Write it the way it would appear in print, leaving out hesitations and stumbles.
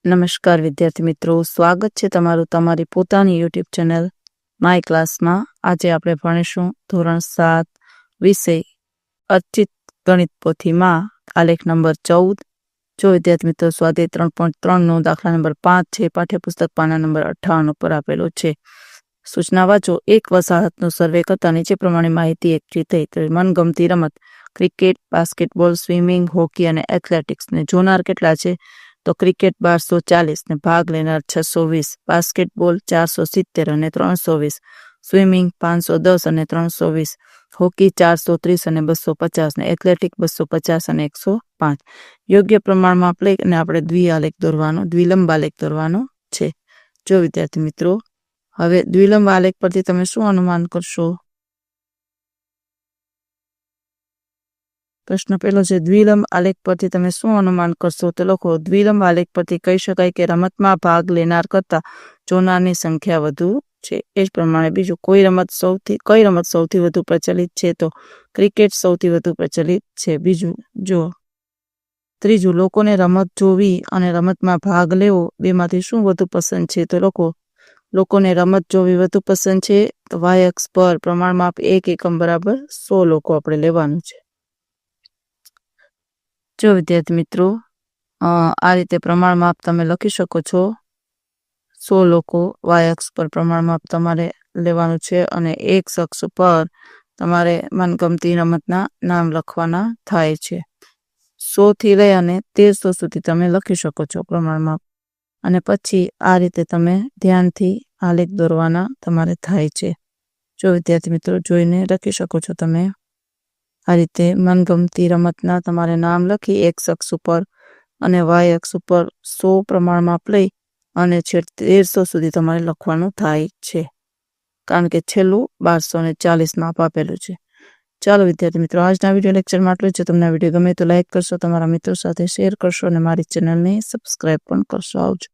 નમસ્કાર વિદ્યાર્થી મિત્રો, સ્વાગત છે તમારું તમારી પોતાની યુટ્યુબ ચેનલ માય ક્લાસમાં. આજે આપણે ભણીશું ધોરણ 7 વિષય અર્ચિત ગણિત પોથીમાં આલેખ નંબર 14. જો વિદ્યાર્થી મિત્રો સ્વાધ્યાય 3.3નો દાખલા નંબર 5 છે, પાઠ્યપુસ્તક પાના નંબર 58 ઉપર આપેલો છે. સૂચના વાંચો. એક વસાહતનો સર્વે કરતા નીચે પ્રમાણે માહિતી એકઠી થઈ. તો મનગમતી રમત ક્રિકેટ, બાસ્કેટબોલ, સ્વિમિંગ, હોકી અને એથ્લેટિક્સ ને જોનાર કેટલા છે? તો ક્રિકેટ 1240 ને ભાગ લેનાર 620, બાસ્કેટબોલ 470 અને 320, સ્વિમિંગ 510 અને 320, હોકી 430 અને 250 ને એથ્લેટિક 250 અને 105. યોગ્ય પ્રમાણમાં આપણે અને આપણે દ્વિલંબ આલેખ દોરવાનો છે. જો વિદ્યાર્થી મિત્રો, હવે દ્વિલંબ આલેખ પરથી તમે શું અનુમાન કરશો? પ્રશ્ન પહેલો છે, દ્વિલંબ આલેખ પરથી તમે શું અનુમાન કરશો? તો લખો, દ્વિલંબ આલેખ પરથી કહી શકાય કે રમતમાં ભાગ લેનાર કરતા જોનારની સંખ્યા વધુ છે. એ જ પ્રમાણે બીજું, કઈ રમત સૌથી વધુ પ્રચલિત છે? તો ક્રિકેટ સૌથી વધુ પ્રચલિત છે. ત્રીજું, લોકોને રમત જોવી અને રમતમાં ભાગ લેવો બેમાંથી શું વધુ પસંદ છે? તો લોકોને રમત જોવી વધુ પસંદ છે. તો y અક્ષ પર પ્રમાણમાપ 1 એકમ બરાબર 100 લોકો આપણે લેવાનું છે. જો વિદ્યાર્થી મિત્રો, આ રીતે પ્રમાણમાપ તમે લખી શકો છો. 100 લોકો y અક્ષ પર પ્રમાણમાપ તમારે લેવાનું છે અને એક અક્ષ પર તમારે મનગમતી રમતના નામ લખવાના થાય છે. 100 થી લઈ અને 1300 સુધી તમે લખી શકો છો પ્રમાણમાપ. અને પછી આ રીતે તમે ધ્યાનથી આલેખ દોરવાના તમારે થાય છે. જો વિદ્યાર્થી મિત્રો, જોઈને લખી શકો છો તમે. આ રીતે મનગમતી રમતના તમારે નામ લખી એક અક્ષ ઉપર અને y અક્ષ ઉપર 100 પ્રમાણમાપ લઈ અને છેક 1300 સુધી તમારે લખવાનું થાય છે, કારણ કે છેલ્લું 1240 માપ આપેલું છે. ચાલો વિદ્યાર્થી મિત્રો, આજના વિડીયો લેક્ચરમાં આટલું જ. તમને વિડીયો ગમે તો લાઈક કરશો, તમારા મિત્રો સાથે શેર કરશો અને મારી ચેનલને સબસ્ક્રાઈબ પણ કરશો. આવજો.